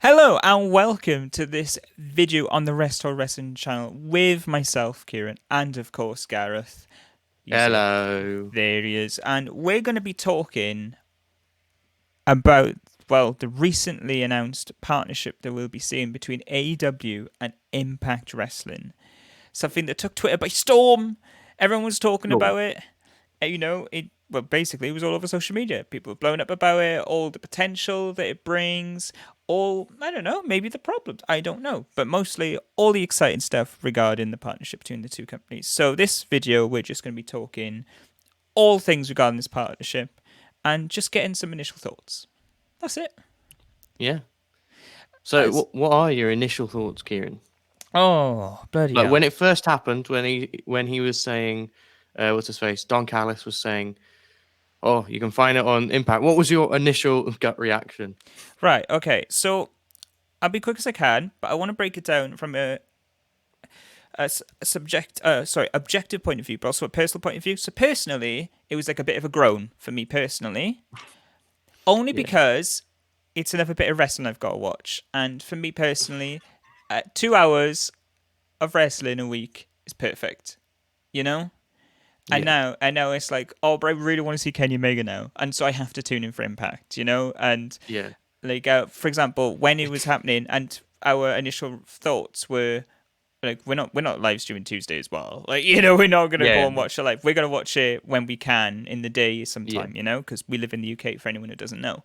Hello and welcome to this video on the Restore Wrestling channel with myself, Kieran, and of course Gareth. You say Hello. there he is, and we're going to be talking about the recently announced partnership that we'll be seeing between AEW and Impact Wrestling. Something that took Twitter by storm. Everyone was talking No. about it. Basically, it was all over social media. People were blowing up about it, all the potential that it brings, I don't know, maybe the problems. I don't know. But mostly all the exciting stuff regarding the partnership between the two companies. So, this video, we're just going to be talking all things regarding this partnership and just getting some initial thoughts. That's it. Yeah. So, As, what are your initial thoughts, Kieran? oh, bloody Like hell. when it first happened, when he was saying, what's his face? Don Callis was saying, "Oh, you can find it on Impact." What was your initial gut reaction? Right, okay. So, I'll be quick as I can, but I want to break it down from objective point of view, but also a personal point of view. So personally, it was like a bit of a groan for me personally, only Yeah. because it's another bit of wrestling I've got to watch, and for me personally, 2 hours of wrestling a week is perfect. You know. And Yeah. now it's like, oh, but I really want to see Kenny Omega now, and so I have to tune in for Impact. And Yeah. like, for example, when it was happening, and our initial thoughts were like we're not live streaming Tuesday as well. Like, we're not gonna go Yeah. and watch it live. We're gonna watch it when we can in the day Yeah. sometime. Because we live in the UK. For anyone who doesn't know,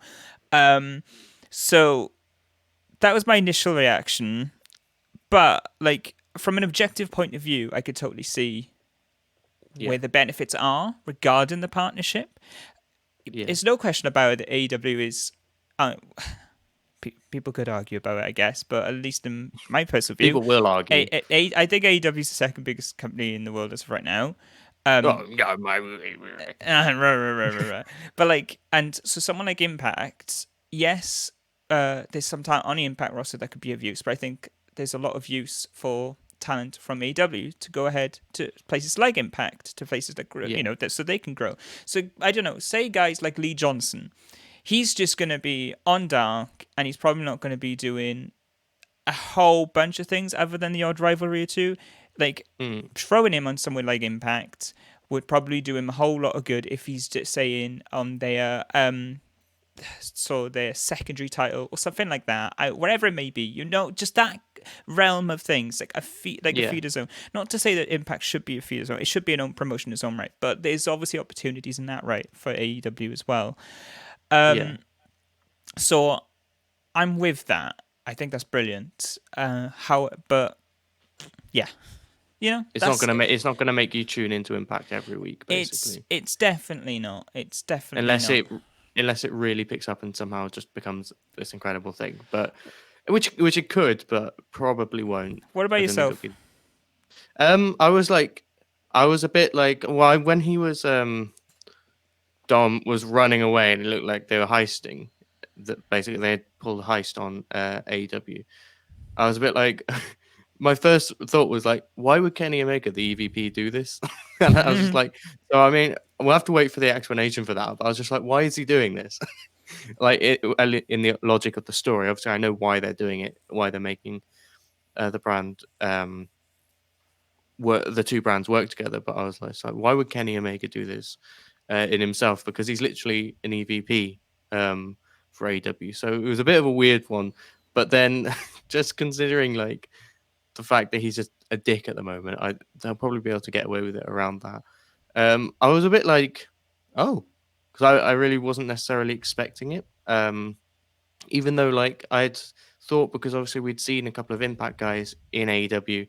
um, so that was my initial reaction. But like from an objective point of view, I could totally see Yeah. where the benefits are regarding the partnership. Yeah. It's no question about it that AEW is. Uh, People could argue about it, I guess, but at least in my personal view, People will argue. I think AEW is the second biggest company in the world as of right now. Oh, Um, no, my. but like, and so someone like Impact, yes, there's some talent on the Impact roster that could be of use, but I think there's a lot of use for talent from AEW to go ahead to places like Impact, to places that grow, Yeah. so they can grow. So I don't know, say guys like Lee Johnson, he's just going to be on Dark, and he's probably not going to be doing a whole bunch of things other than the odd rivalry or two. Like, Mm. throwing him on somewhere like Impact would probably do him a whole lot of good if he's just saying on their secondary title or something like that, wherever it may be. Just that realm of things, like a Yeah. feeder zone. Not to say that Impact should be a feeder zone; it should be an own promotion in its own right. But there's obviously opportunities in that right for AEW as well. Yeah. Um, so I'm with that. I think that's brilliant. But yeah, that's It's not gonna make you tune into Impact every week, it's basically. it's definitely not. It's definitely unless not. it unless it really picks up and somehow just becomes this incredible thing. But which it could, but probably won't. What about I don't think it'll yourself? be. I was a bit like, why when he was Dom was running away and it looked like they were heisting. That basically they had pulled a heist on AEW. I was a bit like, my first thought was like, why would Kenny Omega, the EVP, do this? And I was just like, so I mean, we'll have to wait for the explanation for that. But I was just like, why is he doing this? Like in the logic of the story, obviously I know why they're doing it, why they're making the brand work, the two brands work together. But I was like, so why would Kenny Omega do this in himself? Because he's literally an EVP for AEW. So it was a bit of a weird one. But then just considering like the fact that he's just a dick at the moment, they'll probably be able to get away with it around that. I was a bit like, oh, because I really wasn't necessarily expecting it. Even though like I'd thought, because obviously we'd seen a couple of Impact guys in AEW.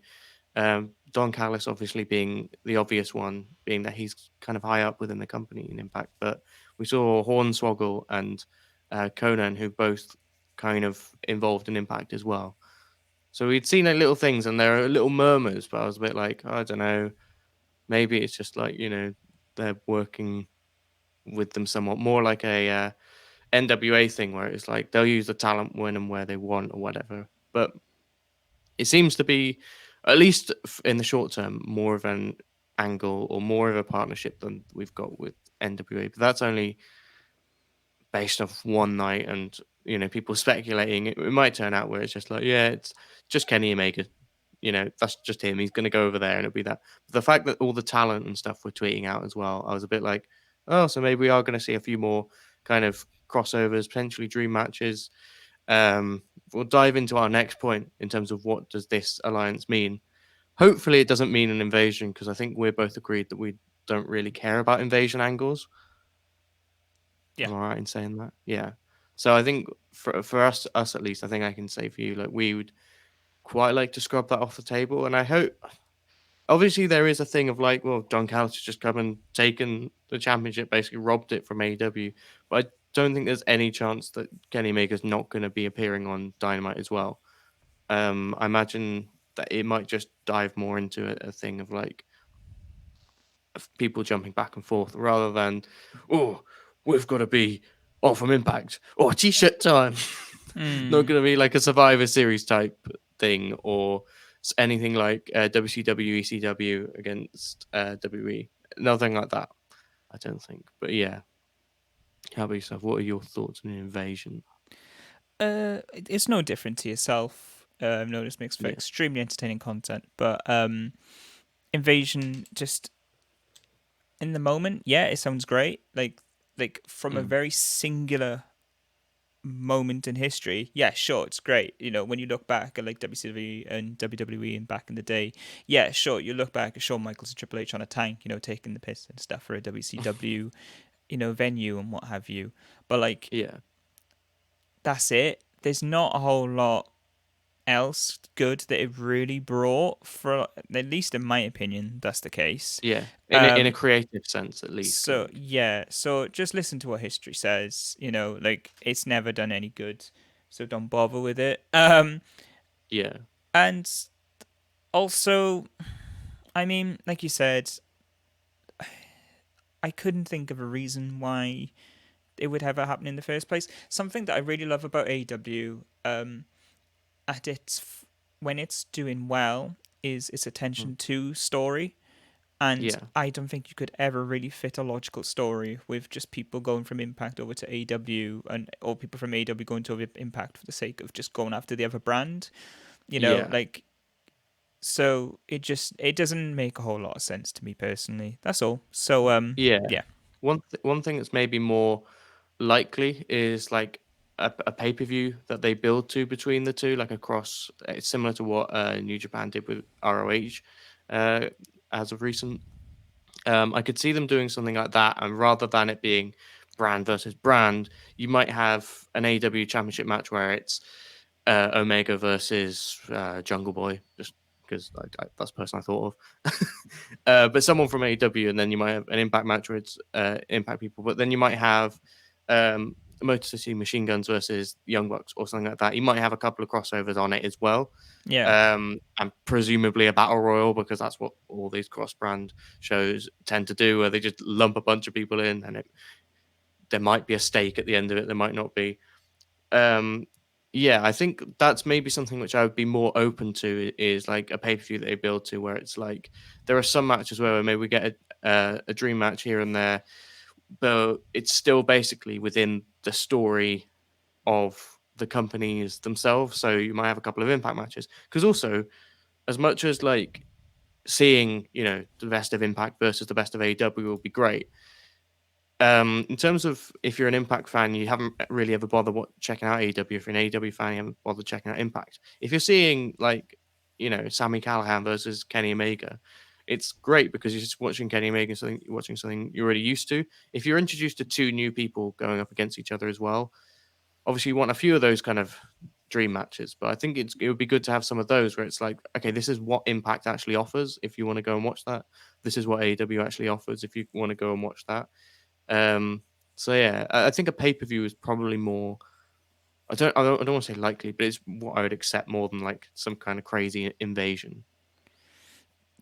Don Callis obviously being the obvious one, being that he's kind of high up within the company in Impact. But we saw Hornswoggle and Conan, who both kind of involved in Impact as well. So we'd seen like little things, and there are little murmurs, but I was a bit like, I don't know, maybe it's just like they're working with them somewhat more like a NWA thing, where it's like they'll use the talent when and where they want or whatever. But it seems to be, at least in the short term, more of an angle or more of a partnership than we've got with NWA. But that's only based off one night and people speculating, it might turn out where it's just like, yeah, it's just Kenny Omega. That's just him. He's going to go over there and it'll be that. But the fact that all the talent and stuff were tweeting out as well, I was a bit like, oh, so maybe we are going to see a few more kind of crossovers, potentially dream matches. We'll dive into our next point in terms of what does this alliance mean. Hopefully, it doesn't mean an invasion because I think we're both agreed that we don't really care about invasion angles. Yeah. Am I right in saying that? Yeah. So I think for us at least, I think I can say for you, like we would quite like to scrub that off the table, and I hope. Obviously, there is a thing of like, well, Don Callis has just come and taken the championship, basically robbed it from AEW. But I don't think there's any chance that Kenny Omega's not going to be appearing on Dynamite as well. I imagine that it might just dive more into a thing of like of people jumping back and forth rather than, oh, we've got to be off from Impact or T-shirt time. Not Mm. going to be like a Survivor Series type thing or anything like WCW, ECW against WWE. Nothing like that, I don't think. But yeah, how about yourself? What are your thoughts on an invasion? It's no different to yourself. I've noticed makes for Yeah. extremely entertaining content, but Invasion just in the moment, yeah, it sounds great. Like from a Mm. very singular moment in history, yeah, sure, it's great. When you look back at like WCW and WWE and back in the day, yeah, sure, you look back at Shawn Michaels and Triple H on a tank, taking the piss and stuff for a WCW, venue and what have you. But like Yeah. that's it. There's not a whole lot else good that it really brought for, at least in my opinion, that's the case. Yeah. In a Um, creative sense, at least, so like, yeah, so just listen to what history says. Like it's never done any good, so don't bother with it. yeah. And also, I mean, like you said, I couldn't think of a reason why it would ever happen in the first place. Something that I really love about AEW, at when it's doing well, is its Mm. attention to story. And Yeah. I don't think you could ever really fit a logical story with just people going from Impact over to AEW, and or people from AEW going to Impact for the sake of just going after the other brand. Yeah. Like, so it doesn't make a whole lot of sense to me personally. That's all. So Yeah. yeah. One thing that's maybe more likely is like a pay per view that they build to between the two, like across. It's similar to what New Japan did with ROH as of recent. I could see them doing something like that, and rather than it being brand versus brand, you might have an AEW Championship match where it's Omega versus Jungle Boy, just because that's the person I thought of. But someone from AEW, and then you might have an Impact match where it's Impact people, but then you might have Motor City Machine Guns versus Young Bucks or something like that. You might have a couple of crossovers on it as well. Yeah. And presumably a battle royal because that's what all these cross brand shows tend to do, where they just lump a bunch of people in, and there might be a stake at the end of it, there might not be. Um, yeah, I think that's maybe something which I would be more open to is like a pay per view that they build to, where it's like there are some matches where maybe we get a dream match here and there, but it's still basically within the story of the companies themselves. So you might have a couple of Impact matches because also as much as like seeing the best of Impact versus the best of AEW will be great. In terms of if you're an Impact fan, you haven't really ever bothered checking out AEW. If you're an AEW fan, you haven't bothered checking out Impact. If you're seeing like Sammy Callahan versus Kenny Omega, it's great because you're just watching Kenny Omega, something you're watching something you're already used to. If you're introduced to two new people going up against each other as well, obviously you want a few of those kind of dream matches, but I think it would be good to have some of those where it's like, okay, this is what Impact actually offers if you want to go and watch that. This is what AEW actually offers if you want to go and watch that. Um, so yeah, I think a pay per view is probably more. I don't want to say likely, but it's what I would accept more than like some kind of crazy invasion.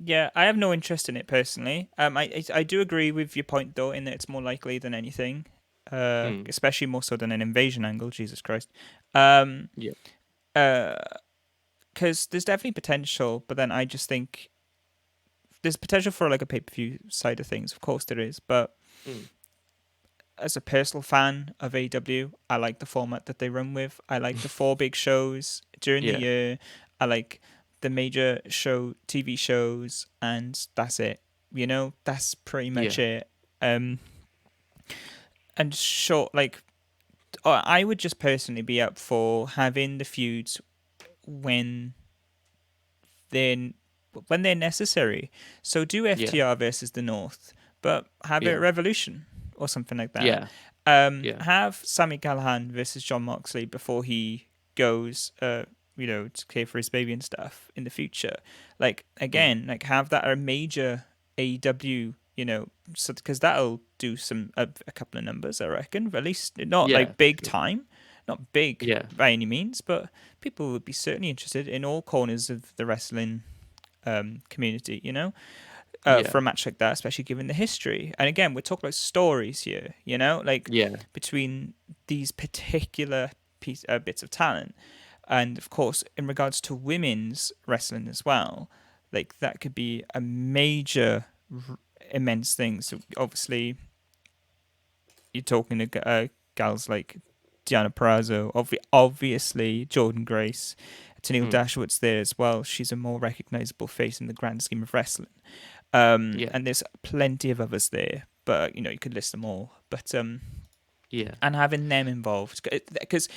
Yeah, I have no interest in it personally. I do agree with your point though, in that it's more likely than anything, Mm, especially more so than an invasion angle. Jesus Christ. Um, yeah. uh, because there's definitely potential, but then I just think there's potential for like a pay per view side of things. Of course there is, but Mm, as a personal fan of AEW, I like the format that they run with. I like the four big shows during the Yeah, year. I like the major TV shows, and that's it. That's pretty much yeah, it. Um, and short, like, I would just personally be up for having the feuds when they're when they're necessary. So do yeah, FTR versus the North, but have it yeah, at Revolution or something like that. yeah, yeah, Have Sammy Callahan versus John Moxley before he goes, to care for his baby and stuff in the future. Like mm, again, like have that a major AEW, so because that'll do a couple of numbers, I reckon. At least not yeah, like for big sure. time, not big Yeah, by any means, but people would be certainly interested in all corners of the wrestling community, yeah, for a match like that, especially given the history. And again, we're talking about stories here, like yeah, between these particular bits of talent. And of course, in regards to women's wrestling as well, like that could be a major, immense thing. So obviously, you're talking to gals like Diana Perrazzo, obviously Jordan Grace, Tennille mm, Dashwood's there as well. She's a more recognizable face in the grand scheme of wrestling. yeah, And there's plenty of others there, but you could list them all. But yeah, and having them involved, because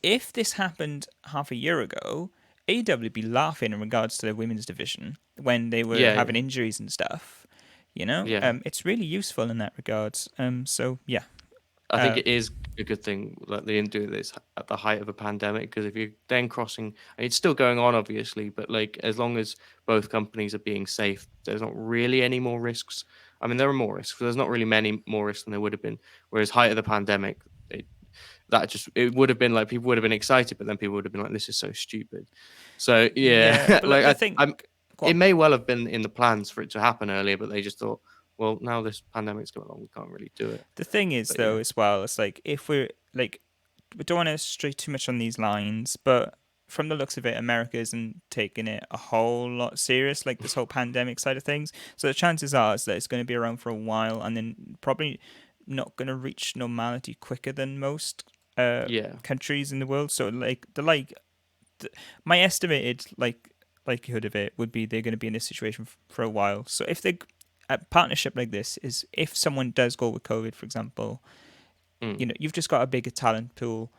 if this happened half a year ago, AEW would be laughing in regards to the women's division when they were yeah, having yeah, injuries and stuff. yeah. It's really useful in that regard. So yeah, I think uh, it is a good thing that they didn't do this at the height of a pandemic, because if you're then crossing, and it's still going on, obviously, but like as long as both companies are being safe, there's not really any more risks. I mean, there are more risks, but there's not really many more risks than there would have been. Whereas height of the pandemic, it would have been like people would have been excited, but then people would have been like, "This is so stupid." So yeah. yeah, But like the thing, I'm. go It on. may well have been in the plans for it to happen earlier, but they just thought, well, now this pandemic's going along, we can't really do it. The thing is, But though, yeah. as well, it's like if we're like, we don't want to stray too much on these lines, but from the looks of it, America isn't taking it a whole lot serious, like this whole pandemic side of things. So the chances are is that it's going to be around for a while, and then probably not going to reach normality quicker than most Yeah. countries in the world. So my estimated likelihood of it would be they're going to be in this situation for a while. So if they a partnership like this is if someone does go with COVID, for example, Mm. you've just got a bigger talent pool,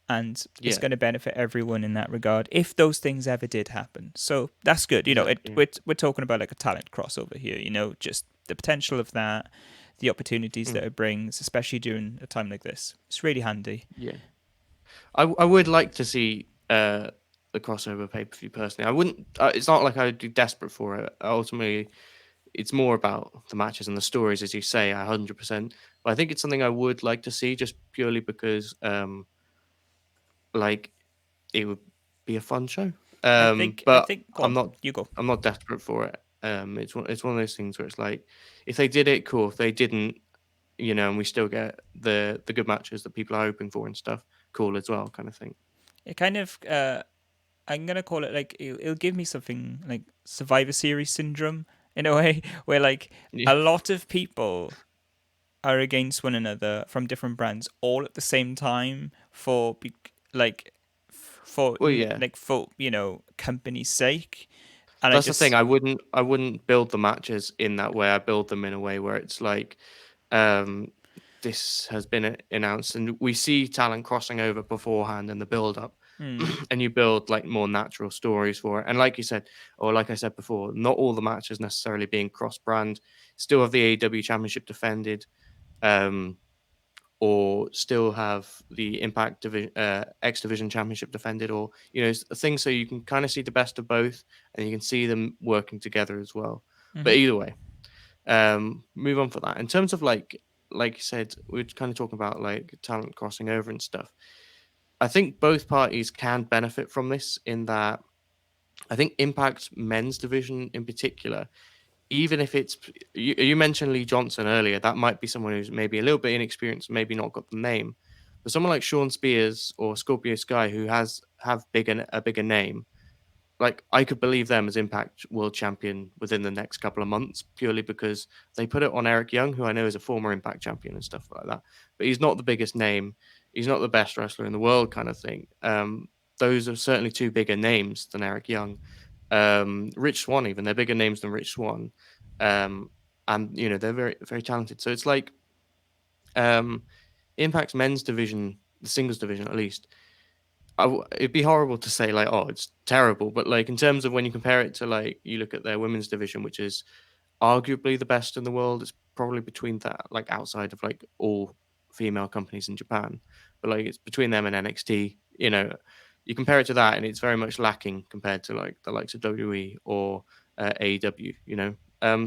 and it's Yeah, going to benefit everyone in that regard if those things ever did happen. So that's good. exactly. We're talking about like a talent crossover here. Just the potential of that, the opportunities that Mm. it brings, especially during a time like this. It's really handy. Yeah. I would like to see the crossover pay per view personally. I wouldn't. It's not like I'd be desperate for it. Ultimately, it's more about the matches and the stories, as you say, 100%. But I think it's something I would like to see, just purely because, like, it would be a fun show. I But think. Go I'm on, not. you go. I'm not desperate for it. It's one of those things where it's like, if they did it, cool. If they didn't, and we still get the good matches that people are hoping for and stuff, cool as well, kind of thing. It kind of I'm gonna call it like it'll give me something like Survivor Series syndrome in a way, where like Yeah. a lot of people are against one another from different brands all at the same time like Well, yeah. for company's sake, and I That's the thing. just I wouldn't build the matches in that way. I build them in a way where it's like, um, this has been announced, and we see talent crossing over beforehand in the build up, hmm, and you build like more natural stories for it. And like you said, or like I said before, not all the matches necessarily being cross brand. Still have the AEW Championship defended. Um, or still have the Impact Division, X Division Championship defended, or things so you can kind of see the best of both, and you can see them working together as well. But hmm. either way, move on for that. In terms of like you said, we're kind of talking about like talent crossing over and stuff. I think both parties can benefit from this in that I think Impact men's division in particular, even if you mentioned Lee Johnson earlier, that might be someone who's maybe a little bit inexperienced, maybe not got the name, but someone like Sean Spears or Scorpio Sky who have a bigger name, like I could believe them as Impact World Champion within the next couple of months, purely because they put it on Eric Young, who I know is a former Impact champion and stuff like that. But he's not the biggest name. He's not the best wrestler in the world, kind of thing. Those are certainly two bigger names than Eric Young. Rich Swann, even they're bigger names than Rich Swann, and they're very very talented. So it's like um, Impact's men's division, the singles division at least. It'd be horrible to say like, oh, it's terrible, but like in terms of when you compare it to like you look at their women's division, which is arguably the best in the world. It's probably between that, like outside of like all female companies in Japan, but like it's between them and NXT. You compare it to that, and it's very much lacking compared to like the likes of WWE or AEW.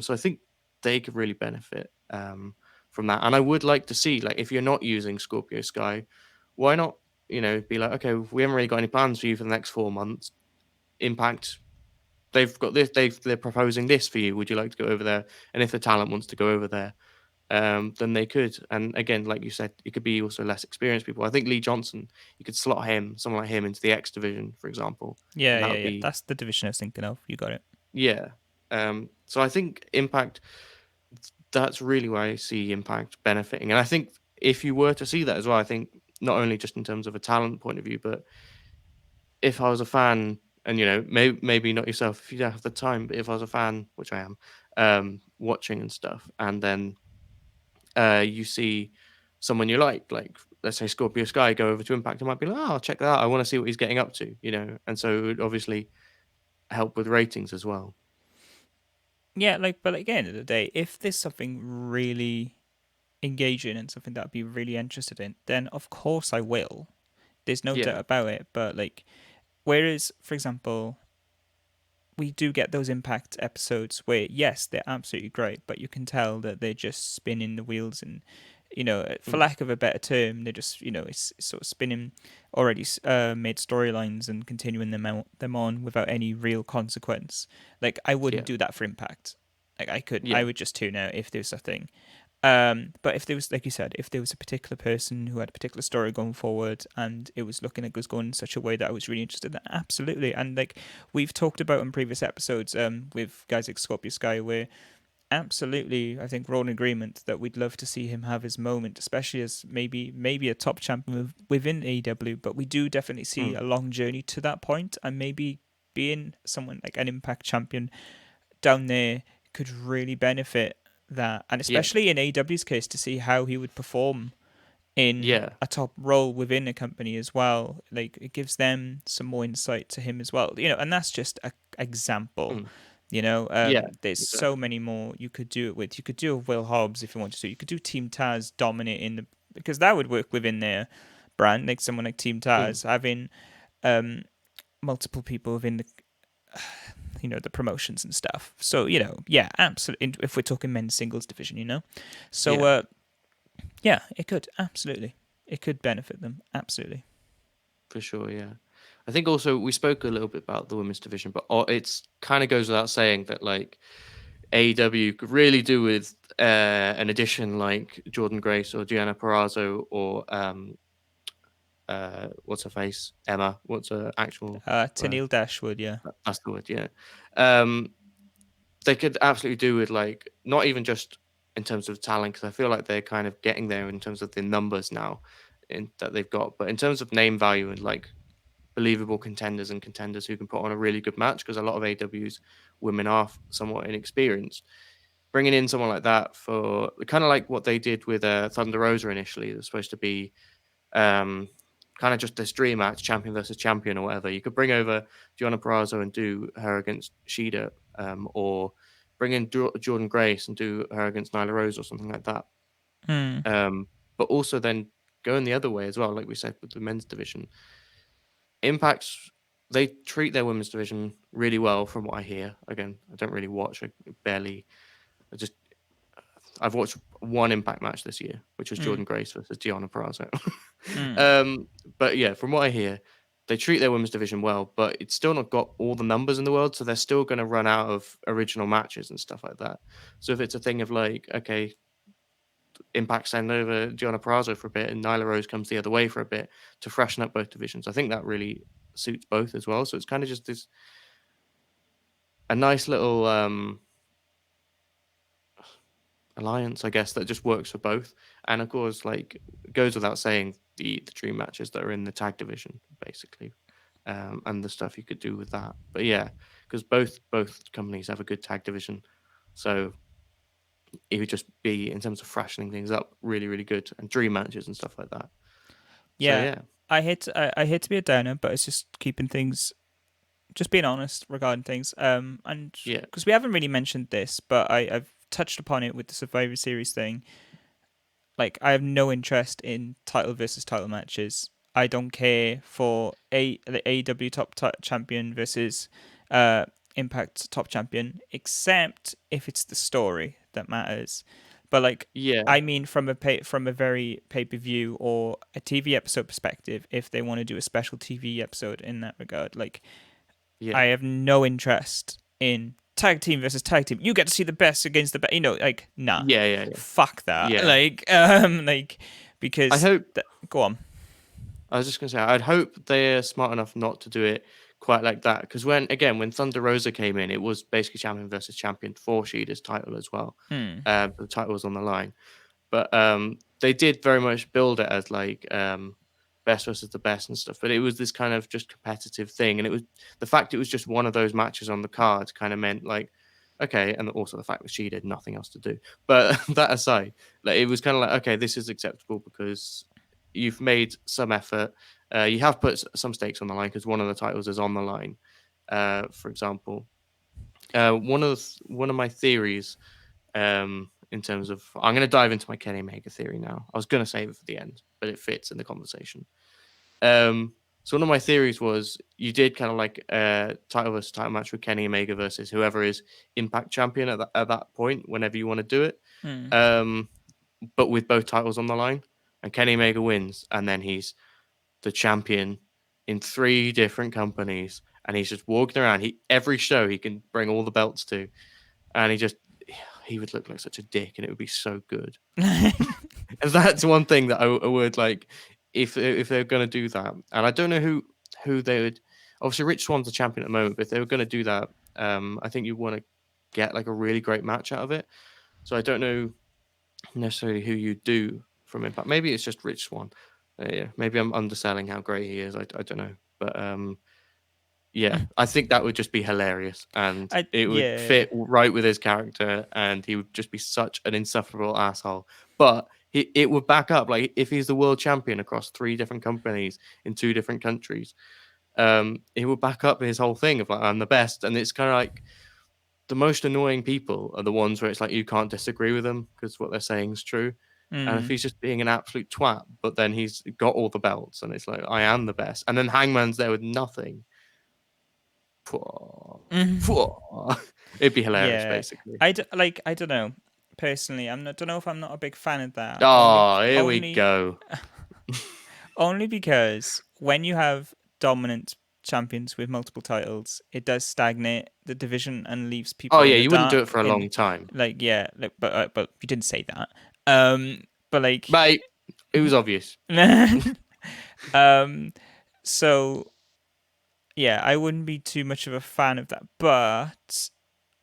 So I think they could really benefit from that. And I would like to see like if you're not using Scorpio Sky, why not? Be like, okay, we haven't really got any plans for you for the next 4 months. Impact, they've got this, they're proposing this for you. Would you like to go over there? And if the talent wants to go over there, then they could. And again, like you said, it could be also less experienced people. I think Lee Johnson, you could slot someone like him, into the X division, for example, Yeah, and that yeah, would yeah. be That's the division I was thinking of. You got it. yeah. So I think Impact. That's really where I see Impact benefiting, and I think if you were to see that as well, I think not only just in terms of a talent point of view, but if I was a fan, and maybe not yourself if you don't have the time, but if I was a fan, which I am, watching and stuff, and then you see someone you like let's say Scorpio Sky go over to Impact, I might be like, oh, I'll check that out. I want to see what he's getting up to, and so it would obviously help with ratings as well. Yeah, but at the end of the day, if there's something really engaging and something that I'd be really interested in, then of course I will. There's no doubt Yeah. about it. But whereas, for example, we do get those Impact episodes where, yes, they're absolutely great, but you can tell that they're just spinning the wheels and, for Mm. lack of a better term, they're just, it's sort of spinning already made storylines and continuing them on without any real consequence. Like, I wouldn't Yeah. do that for Impact. I Yeah. would just tune out if there's a thing. But if there was, like you said, if there was a particular person who had a particular story going forward and it was looking like it was going in such a way that I was really interested in, absolutely. And we've talked about in previous episodes, with guys like Scorpio Sky, where absolutely, I think we're all in agreement that we'd love to see him have his moment, especially as maybe a top champion within AEW. But we do definitely see Mm. a long journey to that point, and maybe being someone like an Impact champion down there could really benefit that, and Yeah. especially in AEW's case, to see how he would perform in Yeah. a top role within a company as well. Like, it gives them some more insight to him as well, and that's just a example. Mm. Yeah. There's so Exactly. many more you could do it with. You could do it with Will Hobbs if you wanted to. You could do Team Taz dominate because that would work within their brand. Like someone like Team Mm. Taz having um, multiple people within the promotions and stuff. So yeah, absolutely. If we're talking men's singles division. So Yeah. yeah, it could absolutely, it could benefit them absolutely. For sure, yeah. I think also we spoke a little bit about the women's division, but it's kind of goes without saying that like AEW could really do with an addition like Jordan Grace or Gianna Perazzo or what's her face, Emma. What's her actual word? Tennille Dashwood, yeah. That's the word, yeah. Um, they could absolutely do with like not even just in terms of talent, because I feel like they're kind of getting there in terms of the numbers now that they've got, but in terms of name value and like believable contenders and contenders who can put on a really good match, because a lot of AW's women are somewhat inexperienced. Bringing in someone like that for kind of like what they did with Thunder Rosa initially, it was supposed to be um, kind of just this dream match, champion versus champion or whatever. You could bring over Gianna Perazzo and do her against Shida, or bring in Jordan Grace and do her against Nyla Rose or something like that. Hmm. But also then going the other way as well, like we said with the men's division. Impact, they treat their women's division really well, from what I hear. Again, I don't really watch. I barely. I just I've watched one Impact match this year, which was Hmm. Jordan Grace versus Gianna Perazzo. Hmm. But yeah, from what I hear, they treat their women's division well, but it's still not got all the numbers in the world, so they're still going to run out of original matches and stuff like that. So if it's a thing of like, okay, Impact send over Gianna Perazzo for a bit, and Nyla Rose comes the other way for a bit to freshen up both divisions, I think that really suits both as well. So it's kind of just this. a nice little alliance, I guess, that just works for both. And of course, like it goes without saying, the dream matches that are in the tag division, basically, and the stuff you could do with that. But yeah, because both companies have a good tag division, so it would just be, in terms of freshening things up, really really good, and dream matches and stuff like that. So Yeah, yeah, I hate to be a downer, but it's just keeping things, just being honest regarding things. And yeah, because we haven't really mentioned this, but I've touched upon it with the Survivor Series thing. Like, I have no interest in title versus title matches. I don't care for the AEW champion versus uh Impact top champion, except if it's the story that matters. But like, yeah, I mean, from a very pay-per-view or a TV episode perspective, if they want to do a special TV episode in that regard, like, yeah, I have no interest in tag team versus tag team. You get to see the best against the best. You know, like, nah, yeah, yeah, yeah, fuck that. yeah. Like, I because hope go on. I was just gonna say, I'd hope they're smart enough not to do it quite like that. Because when Thunder Rosa came in, it was basically champion versus champion for Sheeta's title as well. Hmm. The title was on the line, but they did very much build it as like best versus the best and stuff. But it was this kind of just competitive thing, and it was the fact it was just one of those matches on the card kind of meant like, okay, and also the fact that she had nothing else to do. But that aside, like it was kind of like, okay, this is acceptable because you've made some effort. You have put some stakes on the line because one of the titles is on the line. For example, one of my theories, in terms of, I'm going to dive into my Kenny Omega theory now. I was going to save it for the end, but it fits in the conversation. So one of my theories was you did kind of like a title versus title match with Kenny Omega versus whoever is Impact champion at that point, whenever you want to do it. Hmm. Um, but with both titles on the line, and Kenny Omega wins, and then he's the champion in three different companies, and he's just walking around. Every show he can bring all the belts to, and he would look like such a dick, and it would be so good. And that's one thing that I would like if they're going to do that. And I don't know who they would. Obviously, Rich Swan's the champion at the moment, but if they were going to do that, I think you want to get like a really great match out of it. So I don't know necessarily who you do from Impact. Maybe it's just Rich Swan. Yeah, maybe I'm underselling how great he is. I don't know, but yeah, I think that would just be hilarious, and it would Yeah. fit right with his character, and he would just be such an insufferable asshole. But it would back up, like if he's the world champion across three different companies in two different countries, it would back up his whole thing of like I'm the best, and it's kind of like the most annoying people are the ones where it's like you can't disagree with them because what they're saying is true. And if Hmm. he's just being an absolute twat, but then he's got all the belts, and it's like I am the best, and then Hangman's there with nothing. Pwah, pwah. It'd be hilarious, Yeah. basically. I don't know. Personally, I'm not. Don't know if I'm not a big fan of that. Oh, here we Only go. only because when you have dominant champions with multiple titles, it does stagnate the division and leaves Oh people yeah, in the you wouldn't do it dark. for a And long time, like, yeah, like, but you didn't say that. But like, mate. It was obvious. um, so yeah, I wouldn't be too much of a fan of that. But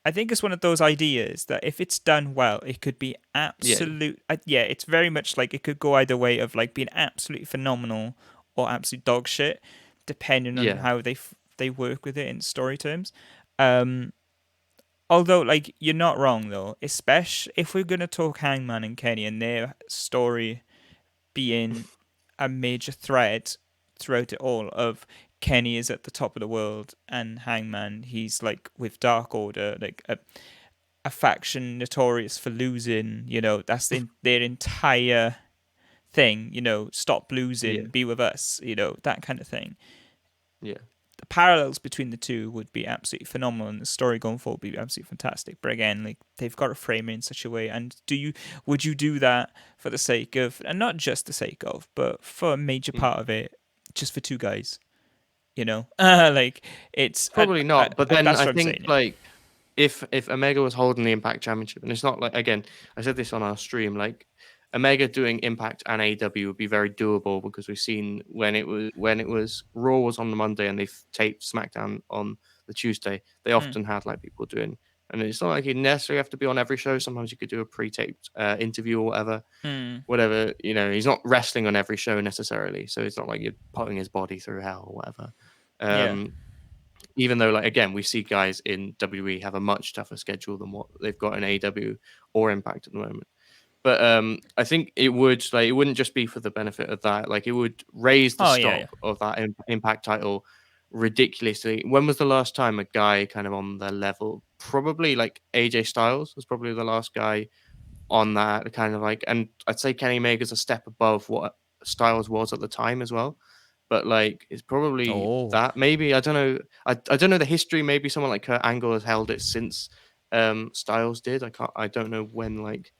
I think it's one of those ideas that if it's done well, it could be Yeah, absolute. Yeah, it's very much like it could go either way of like being absolutely phenomenal or absolute dog shit, depending on yeah, how they work with it in story terms. Um, Although, like, you're not wrong though, especially if we're gonna talk Hangman and Kenny and their story being a major thread throughout it all of Kenny is at the top of the world and Hangman he's like with Dark Order, like a faction notorious for losing, that's their entire thing, stop losing, yeah, be with us, that kind of thing. yeah. The parallels between the two would be absolutely phenomenal and the story going forward would be absolutely fantastic. But again, like they've got to frame it in such a way. And would you do that for the sake of, and not just the sake of, but for a major Mm. part of it, just for two guys? Like it's Probably not. But then that's I what I'm think saying. like if Omega was holding the Impact Championship, and it's not like again, I said this on our stream, like Omega doing Impact and AEW would be very doable because we've seen when it was Raw was on the Monday and they taped SmackDown on the the Tuesday, they Mm. often had like people doing, and it's not like you necessarily have to be on every show. Sometimes you could do a pre-taped interview or whatever. Mm. Whatever, he's not wrestling on every show necessarily, so it's not like you're putting his body through hell or whatever. Yeah. Even though, like, again, we see guys in WWE have a much tougher schedule than what they've got in AEW or Impact at the moment. But I think it wouldn't just be for the benefit of that. Like, it would raise the Oh yeah, yeah. stock of that Impact title ridiculously. When was the last time a guy kind of on their level? Probably like AJ Styles was probably the last guy on that kind of like, and I'd say Kenny Omega's a step above what Styles was at the time as well. But like, it's probably Oh. that. Maybe I don't know. I don't know the history. Maybe someone like Kurt Angle has held it since Styles did. I don't know when like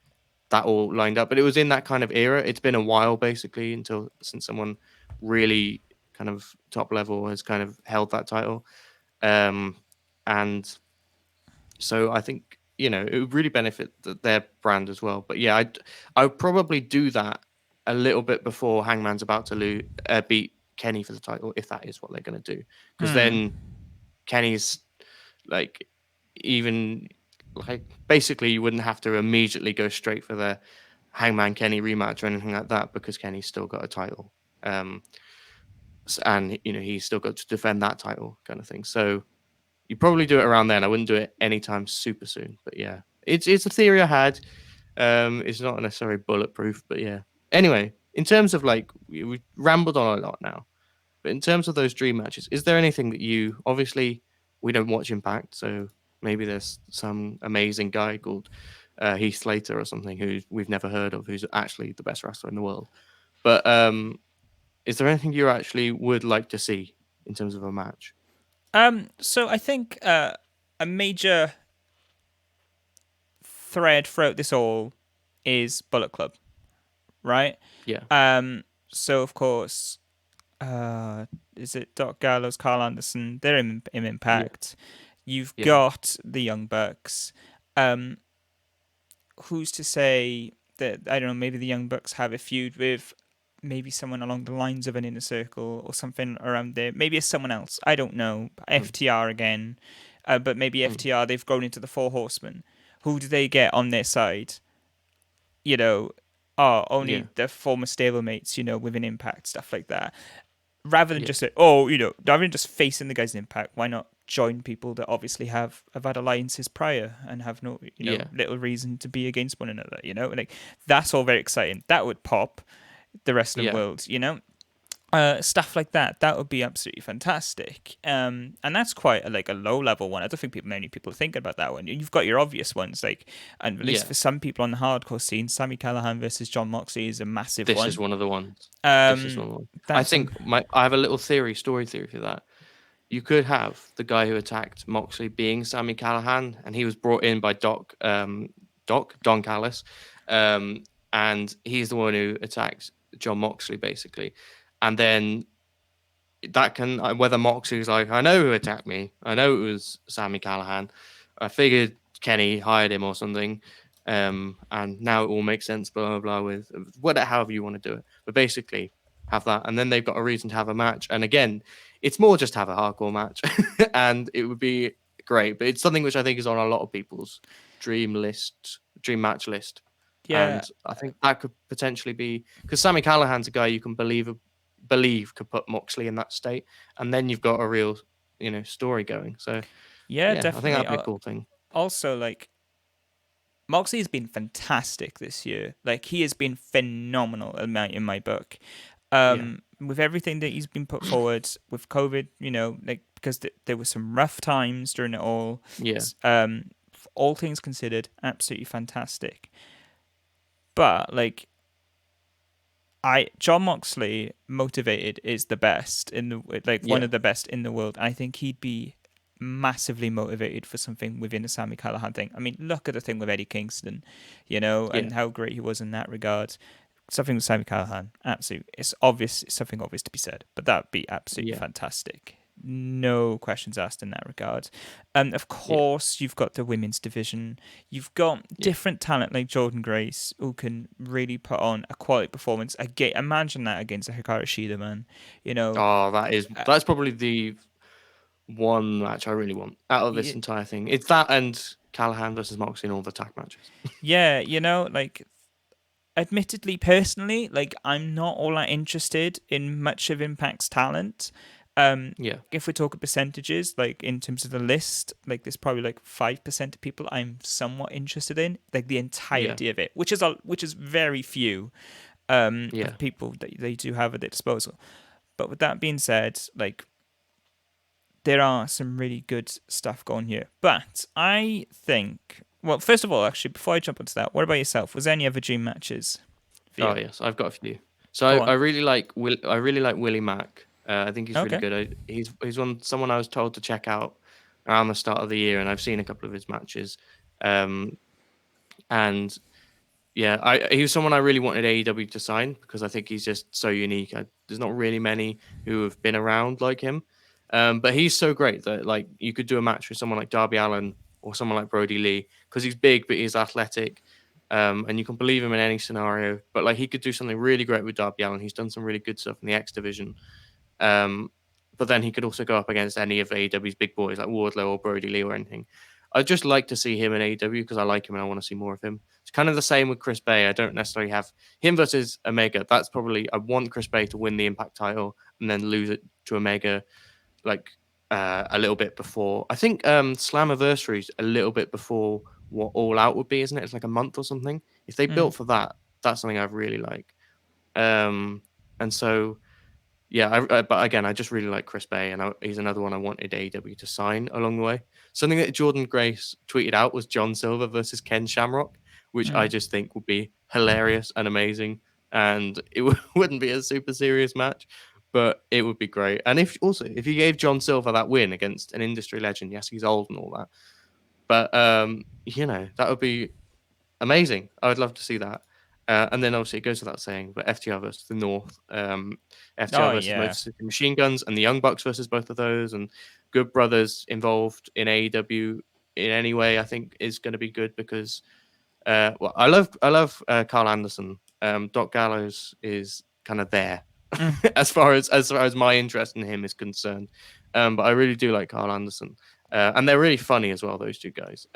that all lined up, but it was in that kind of era. It's been a while basically since someone really kind of top level has kind of held that title. Um, and so I think it would really benefit their brand as well. But yeah, I would probably do that a little bit before Hangman's about to beat Kenny for the title, if that is what they're going to do, because Hmm. then Kenny's like, even like, basically you wouldn't have to immediately go straight for the Hangman Kenny rematch or anything like that, because Kenny's still got a title, and he's still got to defend that title kind of thing. So you probably do it around then. I wouldn't do it anytime super soon. But yeah, it's a theory I had. It's not necessarily bulletproof, but yeah. Anyway, in terms of like, we rambled on a lot now, but in terms of those dream matches, is there anything that obviously we don't watch Impact, so maybe there's some amazing guy called Heath Slater or something who we've never heard of, who's actually the best wrestler in the world. But is there anything you actually would like to see in terms of a match? So I think a major thread throughout this all is Bullet Club, right? Yeah, So of course, is it Doc Gallows, Carl Anderson? They're in yeah, Impact. You've yeah. got the Young Bucks. Um, who's to say that, I don't know, maybe the Young Bucks have a feud with maybe someone along the lines of an Inner Circle or something around there. Maybe it's someone else. I don't know. Mm, FTR again, but maybe mm, FTR, they've grown into the Four Horsemen. Who do they get on their side? You know, yeah, only the former stablemates, within Impact, stuff like that. Rather than yeah, just say, rather than just facing the guys in Impact, why not join people that obviously have had alliances prior and have no, yeah, little reason to be against one another, like that's all very exciting. That would pop the wrestling yeah, world, stuff like that. That would be absolutely fantastic. And that's quite like a low level one. I don't think many people think about that one. You've got your obvious ones, like, and at least yeah. for some people on the hardcore scene, Sammy Callahan versus John Moxley is a massive This is one. one of the ones. This is Um, one of the ones. I that's think on. I have a little story theory for that. You could have the guy who attacked Moxley being Sammy Callahan, and he was brought in by Don Callis, um, and he's the one who attacked John Moxley basically, and then that can whether Moxley's like, I know who attacked me, I know it was Sammy Callahan, I figured Kenny hired him or something, and now it all makes sense, blah blah blah, with whatever, however you want to do it, but basically have that, and then they've got a reason to have a match, and again, it's more just have a hardcore match, and it would be great, but it's something which I think is on a lot of people's dream match list. Yeah, And I think that could potentially be, because Sammy Callahan's a guy you can believe could put Moxley in that state, and then you've got a real, story going. So yeah, yeah, I think definitely. that'd be a cool thing. Also, like, Moxley has been fantastic this year. Like, he has been phenomenal in my book. Yeah, With everything that he's been put forward with COVID, like, because there were some rough times during it all. yeah, All things considered, absolutely fantastic. But like, John Moxley motivated is the best in the, like, one yeah, of the best in the world. I think he'd be massively motivated for something within the Sammy Callahan thing. I mean, look at the thing with Eddie Kingston, yeah, and how great he was in that regard. Something with Sammy Callahan, absolutely. It's obvious, it's something obvious to be said, but that'd be absolutely yeah, fantastic. No questions asked in that regard. And of yeah, course, you've got the women's division. You've got yeah. different talent like Jordan Grace, who can really put on a quality performance. Again, imagine that against a Hikaru Shida, man. You know, Oh, uh, that's probably the one match I really want out of this Y- entire thing. It's that and Callahan versus Moxley in all the tag matches. Yeah, like admittedly, personally, like I'm not all that interested in much of Impact's talent. Um, Yeah, if we're talking percentages, like in terms of the list, like there's probably like 5% of people I'm somewhat interested in, like the yeah, entirety of it, which is very few yeah. of people that they do have at their disposal. But with that being said, like there are some really good stuff going here. But I think, well, first of all, actually, before I jump into that, what about yourself? Was there any other dream matches for you? Oh yes, I've got a few. So Go I on. really like I really like Willie Mack. I think he's really Okay. good. He's someone I was told to check out around the start of the year, and I've seen a couple of his matches. Um, and yeah, he was someone I really wanted AEW to sign because I think he's just so unique. There's not really many who have been around like him, but he's so great that like you could do a match with someone like Darby Allin or someone like Brody Lee because he's big but he's athletic, and you can believe him in any scenario. But like he could do something really great with Darby Allin. He's done some really good stuff in the X division. Um, but then he could also go up against any of AEW's big boys like Wardlow or Brody Lee or anything. I'd just like to see him in AEW because I like him and I want to see more of him. It's kind of the same with Chris Bay. I don't necessarily have him versus Omega. That's probably I want Chris Bay to win the Impact title and then lose it to Omega like a little bit before. I think Slammiversary is a little bit before what All Out would be, isn't it? It's like a month or something. If they Mm, built for that, that's something I'd really like. And so yeah, but again, I just really like Chris Bay, and he's another one I wanted AEW to sign along the way. Something that Jordan Grace tweeted out was John Silva versus Ken Shamrock, which I mm, just think would be hilarious and amazing, and it wouldn't be a super serious match, but it would be great. And if you gave John Silva that win against an industry legend, yes, he's old and all that, but that would be amazing. I would love to see that. And then obviously it goes without saying, but FTR versus the North, FTR oh versus Motor yeah. City Machine Guns, and the Young Bucks versus both of those, and Good Brothers involved in AEW in any way, I think is going to be good because, well, I love Carl Anderson. Doc Gallows is kind of there Mm, as far as my interest in him is concerned. But I really do like Carl Anderson, and they're really funny as well. Those two guys.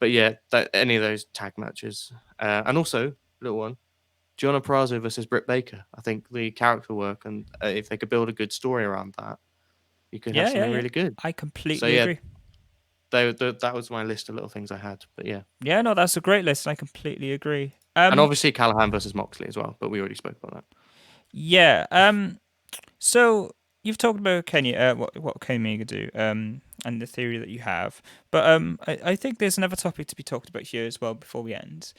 But yeah, any of those tag matches, and also little one, Gianna Prazo versus Britt Baker. I think the character work and if they could build a good story around that, you could have yeah, yeah, something yeah. really good. I So completely yeah, agree. that was my list of little things I had. But yeah, Yeah, no, that's a great list. I completely agree. and obviously Callahan versus Moxley as well. But we already spoke about that. Yeah. So you've talked about Kenya, what Kenny Omega do, and the theory that you have, but I think there's another topic to be talked about here as well before we end.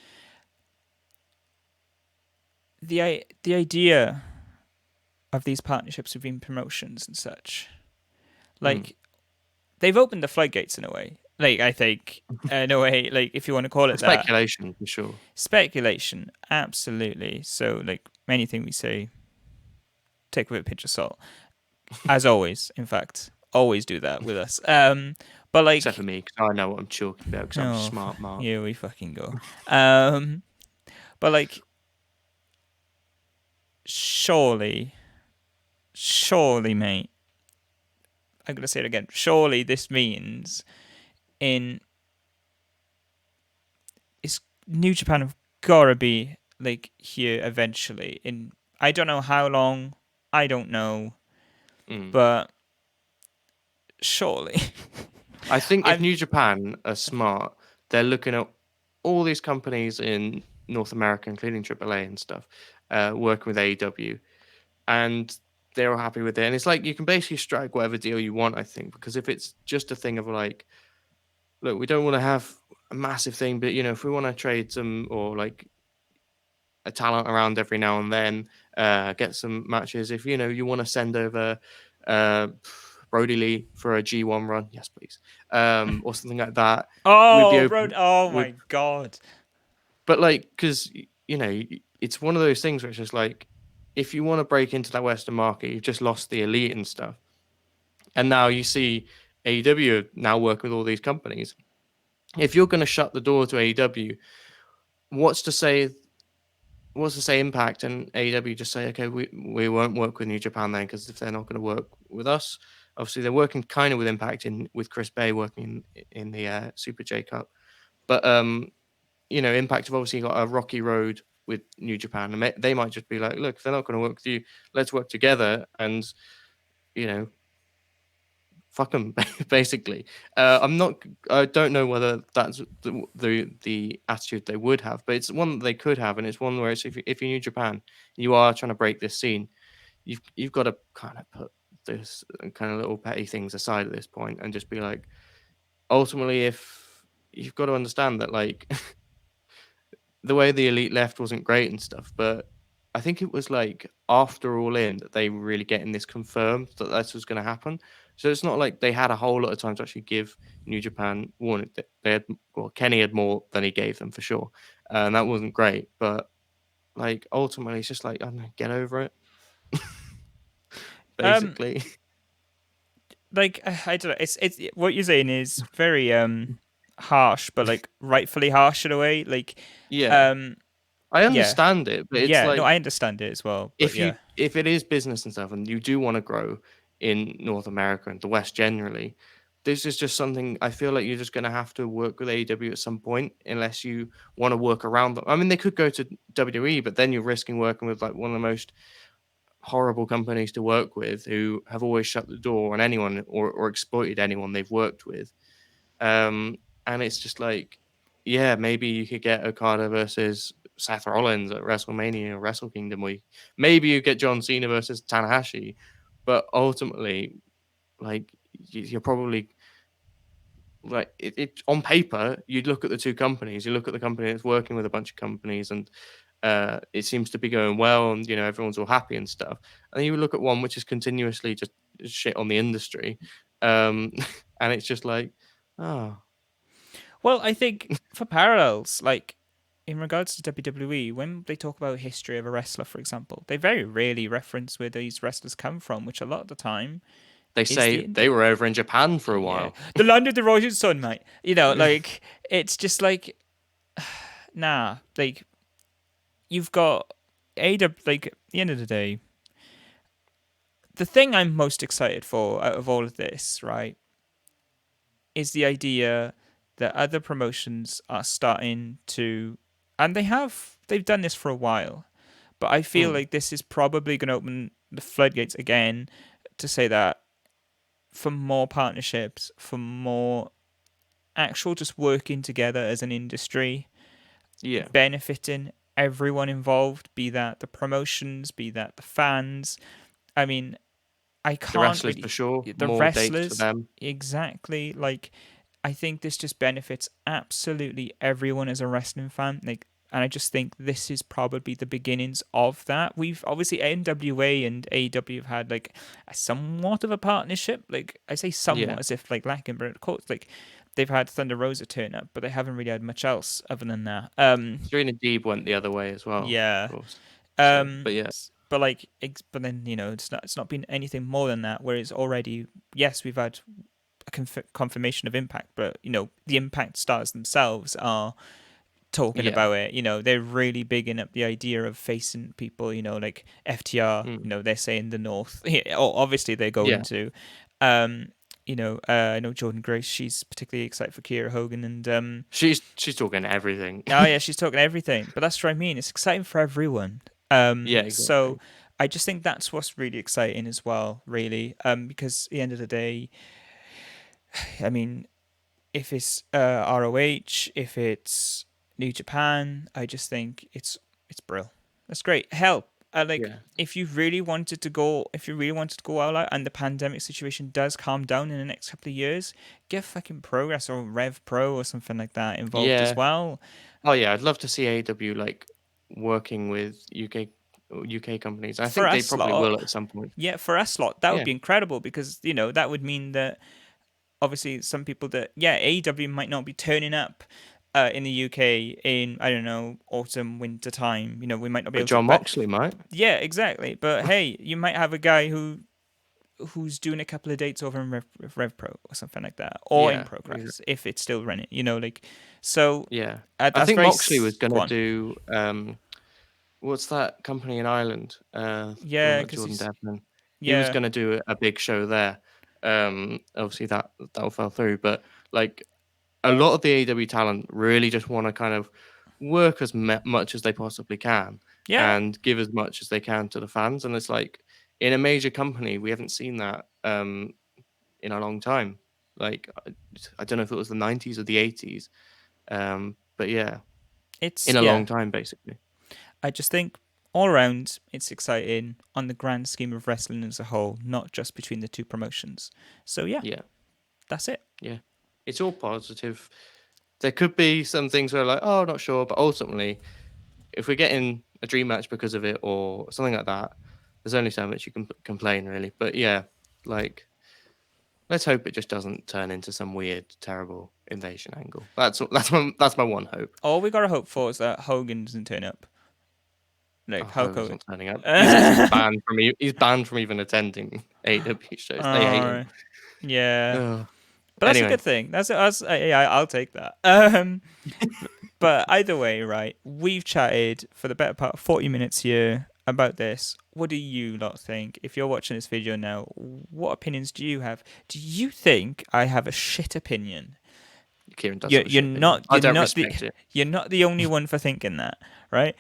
The idea of these partnerships within promotions and such, Mm. like they've opened the floodgates in a way. Like I think in a way, like if you want to call it that, Speculation for sure. speculation, absolutely. So like anything we say, take with a pinch of salt, as always. In fact, always do that with us. But Except for like, me, because I know what I'm talking about because I'm oh, smart, Mark. here we fucking go. Um, but like, surely, mate. I'm gonna say it again. Surely this means in it's New Japan have gotta be like here eventually. In I don't know how long. I don't know, Mm. but surely. I think if I'm. New Japan are smart, they're looking at all these companies in North America, including AAA and stuff, working with AEW, and they're all happy with it. And it's like you can basically strike whatever deal you want, I think, because if it's just a thing of like, look, we don't want to have a massive thing, but if we want to trade some or like a talent around every now and then, get some matches. If you want to send over uh, Brody Lee for a G1 run, yes, please, or something like that. We'd be Oh, bro. open. Oh Would my god. but like because it's one of those things where it's just like if you want to break into that Western market, you've just lost the elite and stuff, and now you see AEW now working with all these companies. If you're going to shut the door to AEW, what's to say Impact and AEW just say, okay, we won't work with New Japan then because if they're not going to work with us, Obviously, they're working kind of with Impact in with Chris Bay working in the Super J Cup, but Impact have obviously got a rocky road with New Japan, and they might just be like, look, if they're not going to work with you, let's work together, and you know, fuck them, basically. I don't know whether that's the attitude they would have, but it's one that they could have, and it's one where it's if you're New Japan, you are trying to break this scene, you've got to kind of put this kind of little petty things aside at this point and just be like, ultimately, if you've got to understand that, like, the way the elite left wasn't great and stuff, but I think it was like after All In that they were really getting this confirmed that this was going to happen. So it's not like they had a whole lot of time to actually give New Japan warning. They had, well, Kenny had more than he gave them for sure, and that wasn't great. But like ultimately, it's just like, I don't know, get over it, Um, basically. like I don't know. It's what you're saying is very harsh, but like rightfully harsh in a way. Like, Yeah, um, I yeah, understand it, but it's yeah. No, like I understand it as well. But yeah, if it is business and stuff and you do want to grow in North America and the West generally, this is just something I feel like you're just going to have to work with AEW at some point unless you want to work around them. I mean, they could go to WWE, but then you're risking working with like one of the most horrible companies to work with who have always shut the door on anyone or exploited anyone they've worked with. And it's just like, yeah, maybe you could get Okada versus Seth Rollins at WrestleMania or Wrestle Kingdom Week. Maybe you get John Cena versus Tanahashi, but ultimately, like, you're probably like it on paper. You'd look at the two companies. You look at the company that's working with a bunch of companies, and it seems to be going well, and everyone's all happy and stuff. And then you look at one which is continuously just shit on the industry, and it's just like, oh. well, I think for parallels, like in regards to WWE, when they talk about history of a wrestler, for example, they very rarely reference where these wrestlers come from, which a lot of the time They is say the they were over in Japan for a yeah, while. the land of the rising sun, mate. Like it's just like nah, like you've got AW. Like at the end of the day, the thing I'm most excited for out of all of this, right, is the idea that other promotions are starting to, and they've done this for a while, but I feel Mm, like this is probably going to open the floodgates again to say that for more partnerships, for more actual just working together as an industry, yeah, benefiting everyone involved, be that the promotions, be that the fans. I mean, I the can't wrestlers really. for sure. The More dates for wrestlers, them. exactly. Like, I think this just benefits absolutely everyone as a wrestling fan. Like, and I just think this is probably the beginnings of that. We've obviously NWA and AEW have had like a somewhat of a partnership. Like I say somewhat Yeah, as if like lacking, but of course, like they've had Thunder Rosa turn up, but they haven't really had much else other than that. Serena Deeb went the other way as well, of Yeah. course. So, but yeah, But like, but then it's not been anything more than that. Whereas already, yes, we've had a confirmation of Impact, but the Impact stars themselves are talking yeah, about it. They're really bigging up the idea of facing people. Like FTR. mm, They're saying the North. Obviously, they're going yeah. to. I know Jordan Grace. She's particularly excited for Kiera Hogan, and She's talking everything. oh yeah, she's talking everything. But that's what I mean. It's exciting for everyone. Yeah, So exactly. I just think that's what's really exciting as well, really. Because at the end of the day, I mean, if it's ROH, if it's New Japan, I just think it's brill. That's great. Hell, like Yeah, if you really wanted to go all out, and the pandemic situation does calm down in the next couple of years, get fucking Progress or Rev Pro or something like that involved as yeah. well. Oh yeah, I'd love to see AEW like working with UK companies. I For think they us probably will lot, at some point. yeah, for us lot, that would Yeah, be incredible because that would mean that obviously some people that AEW might not be turning up in the UK in I don't know autumn winter time. We might not be but able to, John but Moxley might. yeah, exactly. But hey, you might have a guy who's doing a couple of dates over in Rev Pro or something like that, or in Yeah, Progress if it's still running. Like so. yeah. I That's think very Moxley was go gonna on. do what's that company in Ireland? The one Yeah, that because Jordan he's Devlin. He was yeah. gonna do a big show there. Obviously that fell through, but like a lot of the AEW talent really just want to kind of work as much as they possibly can Yeah, and give as much as they can to the fans. And it's like in a major company, we haven't seen that in a long time. Like I don't know if it was the 90s or the 80s, but yeah, in a long time, basically. I just think all around it's exciting on the grand scheme of wrestling as a whole, not just between the two promotions. So yeah, Yeah, that's it. yeah, it's all positive. There could be some things where like, oh, not sure, but ultimately, if we're getting a dream match because of it or something like that, there's only so much you can complain, really. But yeah, like, let's hope it just doesn't turn into some weird, terrible invasion angle. That's my one hope. All we gotta hope for is that Hogan doesn't turn up. Oh, Like Hulk Hogan's Hogan. not turning up. He's banned from he's banned from even attending AEW shows. They hate him. Yeah. Oh. But that's a Anyway, good thing. Yeah, I'll take that. But either way, right? We've chatted for the better part of 40 minutes here about this. What do you lot think? If you're watching this video now, what opinions do you have? Do you think I have a shit opinion? Kieran does You're, have a you're shit opinion. not I you're don't not the respect it. you're not the only one for thinking that, right?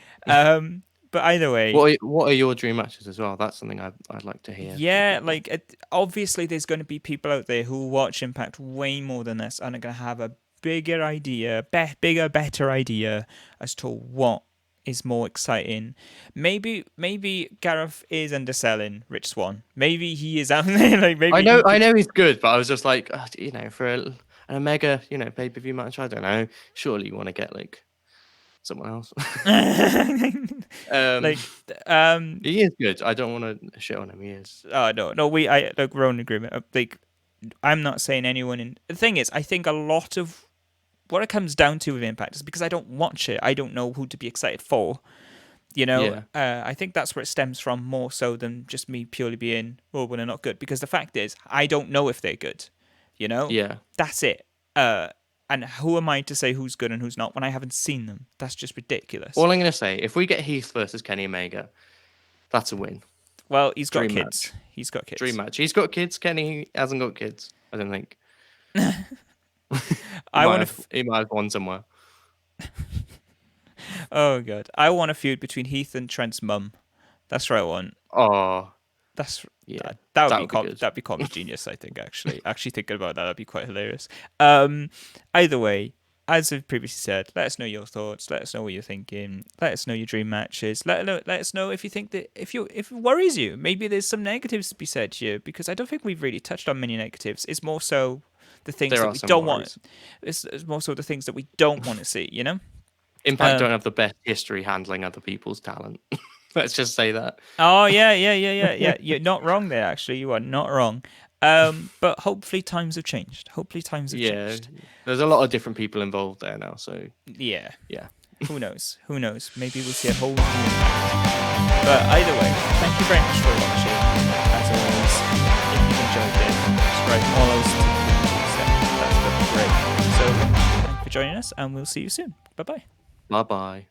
But either way, What are your dream matches as well? That's something I'd like to hear from yeah, people. like obviously there's going to be people out there who watch Impact way more than us and are going to have a bigger idea, better idea as to what is more exciting. Maybe Gareth is underselling Rich Swan. Maybe he is out there. Like maybe he I could. know he's good, but I was just like, for a mega, pay-per-view match, I don't know. Surely you want to get like someone else. um, Like um he is good. I don't want to shit on him. He is. oh no I like we're in agreement. Like I'm not saying anyone in the thing is I think a lot of what it comes down to with Impact is because I don't watch it, I don't know who to be excited for. Yeah, I think that's where it stems from more so than just me purely being, oh, well, they're not good. Because the fact is, I don't know if they're good. You know, yeah. that's it. And who am I to say who's good and who's not when I haven't seen them? That's just ridiculous. All I'm gonna say, if we get Heath versus Kenny Omega, that's a win. Well, he's got Dream kids. match. He's got kids. Dream match. He's got kids. Kenny hasn't got kids. I don't think. I want to. He might have gone somewhere. Oh god, I want a feud between Heath and Trent's mum. That's what I want. Oh, That's yeah. that would That be would be good. that'd be comedy genius. I think actually thinking about that, that'd be quite hilarious. Either way, as I've previously said, let us know your thoughts. Let us know what you're thinking. Let us know your dream matches. Let us know if you think that if it worries you, maybe there's some negatives to be said here because I don't think we've really touched on many negatives. It's more so the things There that are we some don't worries. want. It's more so the things that we don't want to see. Impact don't have the best history handling other people's talent. Let's just say that. Oh yeah. You're not wrong there. Actually, you are not wrong. But hopefully times have changed. Hopefully times have Yeah, changed. there's a lot of different people involved there now. So Yeah. yeah, Who knows? Who knows? Maybe we'll see a whole new Impact. But either way, thank you very much for watching. As always, if you enjoyed it, subscribe, all those things. That's great. So thank you for joining us, and we'll see you soon. Bye bye. bye bye.